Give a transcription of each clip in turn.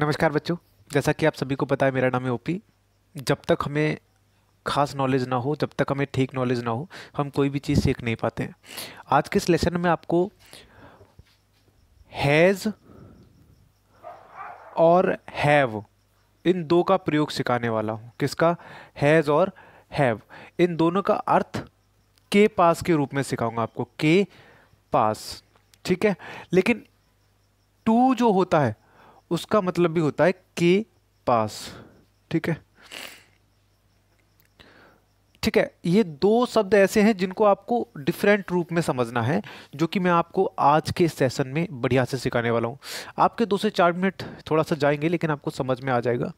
नमस्कार बच्चों। जैसा कि आप सभी को पता है, मेरा नाम है ओपी। जब तक हमें खास नॉलेज ना हो, जब तक हमें ठीक नॉलेज ना हो, हम कोई भी चीज़ सीख नहीं पाते हैं। आज के इस लेसन में आपको हैज़ और हैव, इन दो का प्रयोग सिखाने वाला हूँ। किसका? हैज़ और हैव। इन दोनों का अर्थ के पास के रूप में सिखाऊंगा आपको, के पास। ठीक है। लेकिन टू जो होता है उसका मतलब भी होता है के पास। ठीक है। ठीक है, ये दो शब्द ऐसे हैं जिनको आपको डिफरेंट रूप में समझना है, जो कि मैं आपको आज के सेशन में बढ़िया से सिखाने वाला हूँ। आपके 2 से 4 मिनट थोड़ा सा जाएंगे, लेकिन आपको समझ में आ जाएगा।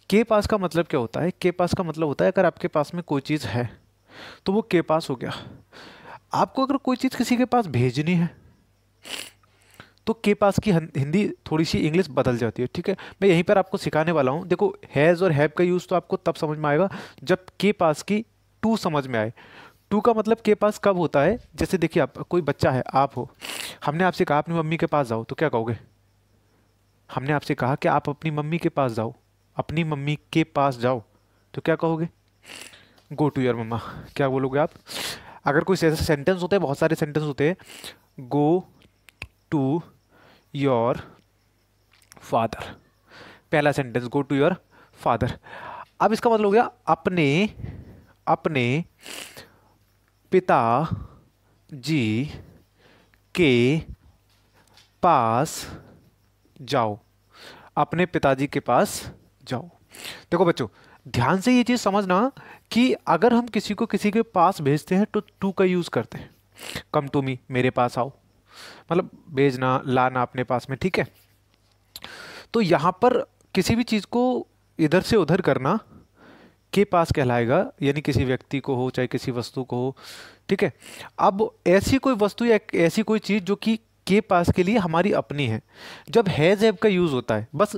के पास का मतलब क्या होता है? के पास का मतलब होता है, अगर आपके पास में कोई चीज़ है तो वो के पास हो गया। आपको अगर कोई चीज़ किसी के पास भेजनी है तो के पास की हिंदी थोड़ी सी इंग्लिश बदल जाती है। ठीक है, मैं यहीं पर आपको सिखाने वाला हूँ। देखो, हैज़ और हैव का यूज़ तो आपको तब समझ में आएगा जब के पास की टू समझ में आए। टू का मतलब के पास कब होता है? जैसे देखिए, आप कोई बच्चा है, आप हो, हमने आपसे कहा अपनी मम्मी के पास जाओ, तो क्या कहोगे? हमने आपसे कहा कि आप अपनी मम्मी के पास जाओ, अपनी मम्मी के पास जाओ, तो क्या कहोगे? गो टू योर मम्मा। क्या बोलोगे आप? अगर कोई ऐसा सेंटेंस होता है, बहुत सारे सेंटेंस होते हैं, गो टू योर फादर, पहला sentence, go to your father. अब इसका मतलब हो गया अपने अपने पिता जी के पास जाओ, अपने पिताजी के पास जाओ। देखो बच्चों, ध्यान से ये चीज़ समझना कि अगर हम किसी को किसी के पास भेजते हैं तो टू का यूज़ करते हैं। कम टू मी, मेरे पास आओ, मतलब भेजना, लाना अपने पास में। ठीक है, तो यहाँ पर किसी भी चीज़ को इधर से उधर करना के पास कहलाएगा, यानी किसी व्यक्ति को हो चाहे किसी वस्तु को हो। ठीक है, अब ऐसी कोई वस्तु या ऐसी कोई चीज़ जो कि के पास के लिए हमारी अपनी है, जब हैज़ हैव का यूज़ होता है, बस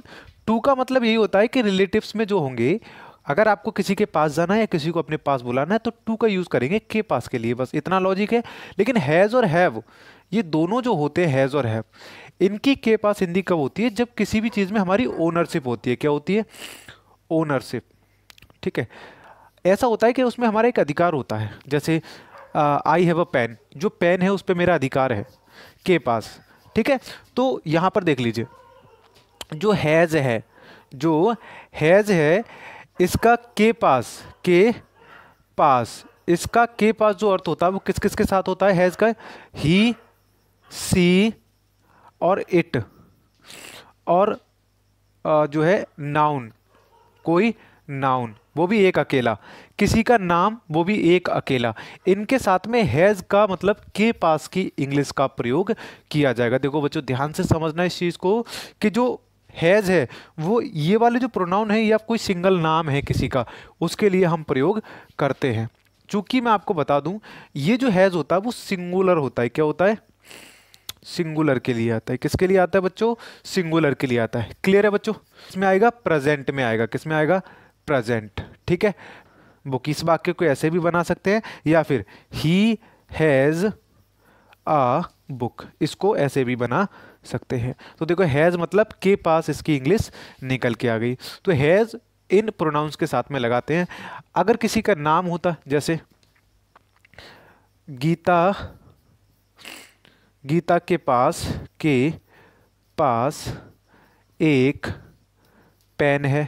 टू का मतलब यही होता है कि रिलेटिव्स में जो होंगे, अगर आपको किसी के पास जाना है या किसी को अपने पास बुलाना है तो टू का यूज़ करेंगे के पास के लिए, बस इतना लॉजिक है। लेकिन हैज़ और हैव, ये दोनों जो होते हैं, हैज़ और हैव, इनकी के पास हिंदी कब होती है? जब किसी भी चीज़ में हमारी ओनरशिप होती है। क्या होती है? ओनरशिप। ठीक है, ऐसा होता है कि उसमें हमारा एक अधिकार होता है। जैसे आई हैव अ पेन, जो पेन है उस पर मेरा अधिकार है के पास। ठीक है, तो यहाँ पर देख लीजिए, जो हैज़ है, जो हैज़ है, इसका के पास, इसका के पास जो अर्थ होता है वो किस किस के साथ होता है? हैज़ का ही, सी और इट, और जो है नाउन, कोई नाउन, वो भी एक अकेला, किसी का नाम, वो भी एक अकेला, इनके साथ में हैज़ का मतलब के पास की इंग्लिश का प्रयोग किया जाएगा। देखो बच्चों, ध्यान से समझना इस चीज़ को कि जो हैज़ है, वो ये वाले जो प्रोनाउन है या कोई सिंगल नाम है किसी का, उसके लिए हम प्रयोग करते हैं। चूंकि मैं आपको बता दूं, ये जो हैज़ होता है वो सिंगुलर होता है। क्या होता है? सिंगुलर के लिए आता है। किसके लिए आता है बच्चों? सिंगुलर के लिए आता है। क्लियर है बच्चों? इसमें आएगा प्रेजेंट में आएगा। किस में आएगा? प्रेजेंट। ठीक है, वो किस वाक्य को ऐसे भी बना सकते हैं, या फिर ही हैज़ अ बुक, इसको ऐसे भी बना सकते हैं। तो देखो, हैज़ मतलब के पास, इसकी इंग्लिश निकल के आ गई। तो हैज़ इन प्रोनाउंस के साथ में लगाते हैं। अगर किसी का नाम होता, जैसे गीता, गीता के पास एक पेन है,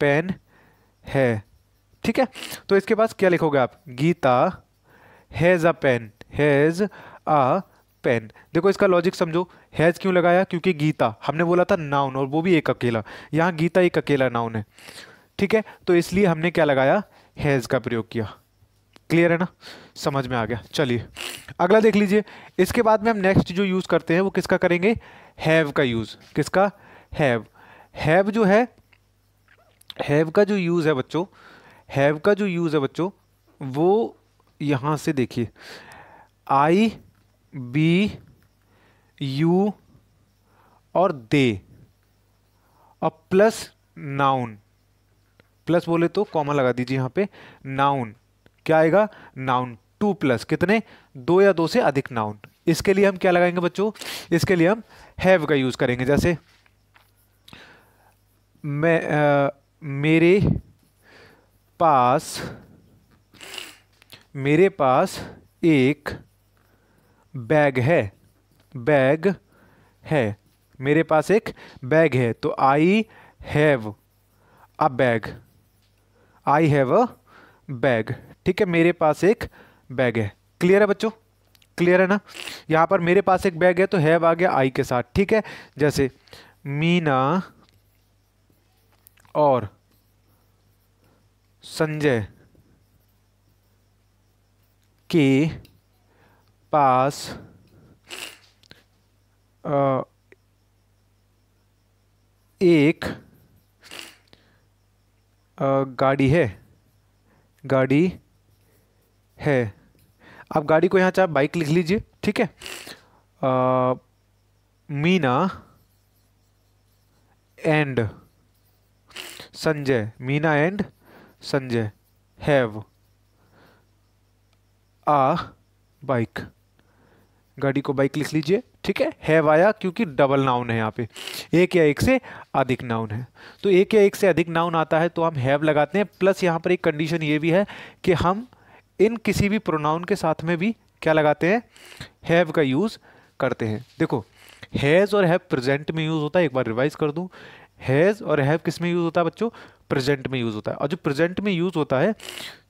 पेन है। ठीक है, तो इसके पास क्या लिखोगे आप? Geeta has a pen, has a pen. देखो, इसका लॉजिक समझो। हैज़ क्यों लगाया? क्योंकि गीता हमने बोला था नाउन, और वो भी एक अकेला, यहाँ गीता एक अकेला नाउन है। ठीक है, तो इसलिए हमने क्या लगाया? हैज़ का प्रयोग किया। क्लियर है ना? समझ में आ गया? चलिए अगला देख लीजिए। इसके बाद में हम नेक्स्ट जो यूज़ करते हैं वो किसका करेंगे? हैव का यूज़। किसका? हैव। हैव जो है, हैव का जो यूज़ है बच्चों, हैव का जो यूज़ है बच्चों, वो यहाँ से देखिए, आई, बी, यू और दे, और प्लस नाउन, प्लस बोले तो कॉमा लगा दीजिए यहाँ पे, नाउन। क्या आएगा? नाउन। टू प्लस कितने? दो या दो से अधिक नाउन। इसके लिए हम क्या लगाएंगे बच्चों? इसके लिए हम हैव का यूज़ करेंगे। जैसे मैं पास मेरे पास एक बैग है, बैग है, मेरे पास एक बैग है, तो I have a bag, I have a bag. ठीक है, मेरे पास एक बैग है। क्लियर है बच्चों? क्लियर है ना? यहां पर मेरे पास एक बैग है तो हैव आ गया आई के साथ। ठीक है, जैसे मीना और संजय के पास अ, एक गाड़ी है, गाड़ी है। आप गाड़ी को यहाँ चाहे बाइक लिख लीजिए। ठीक है, अ, Meena and Sanjay, Meena and Sanjay have a bike, गाड़ी को बाइक लिख लीजिए। ठीक है, हैव आया क्योंकि डबल नाउन है, यहाँ पे एक या एक से अधिक नाउन है, तो एक या एक से अधिक नाउन आता है तो हम हैव लगाते हैं। प्लस यहाँ पर एक कंडीशन ये भी है कि हम इन किसी भी प्रोनाउन के साथ में भी क्या लगाते हैं, हैव का यूज़ करते हैं। देखो, हैज़ और हैव प्रेजेंट में यूज़ होता है। एक बार रिवाइज कर दूं, हैज़ और हैव किस में यूज़ होता है बच्चों? प्रेजेंट में यूज़ होता है। और जो प्रेजेंट में यूज़ होता है,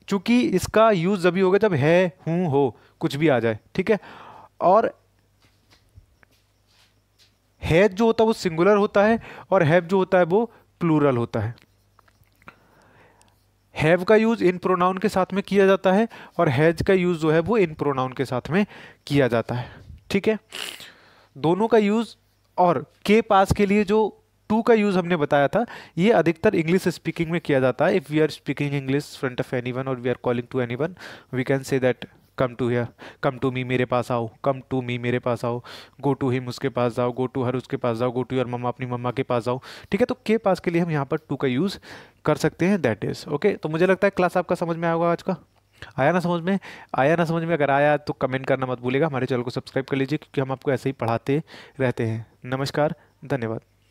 चूंकि इसका यूज़ जब भी होगा जब है, हूँ, हो, कुछ भी आ जाए। ठीक है, और हैज जो होता है वो सिंगुलर होता है और हैव जो होता है वो प्लूरल होता है। हैव का यूज इन प्रोनाउन के साथ में किया जाता है और हैज का यूज जो है वो इन प्रोनाउन के साथ में किया जाता है। ठीक है, दोनों का यूज। और के पास के लिए जो टू का यूज हमने बताया था, ये अधिकतर इंग्लिश स्पीकिंग में किया जाता है। If we are speaking English front of anyone और we are calling to anyone, we can say that come to here, come to me, मेरे पास आओ, कम टू मी, मेरे पास आओ, गो टू हिम, उसके पास जाओ, गो टू हर, उसके पास जाओ, गो टू योर मम्मा, अपनी मम्मा के पास जाओ। ठीक है, तो के पास के लिए हम यहाँ पर टू का यूज़ कर सकते हैं, दैट इज ओके। तो मुझे लगता है क्लास आपका समझ में आया होगा आज का। आया ना समझ में? आया ना समझ में? अगर आया तो कमेंट करना मत भूलिएगा। हमारे चैनल को सब्सक्राइब कर लीजिए क्योंकि हम आपको ऐसे ही पढ़ाते रहते हैं। नमस्कार, धन्यवाद।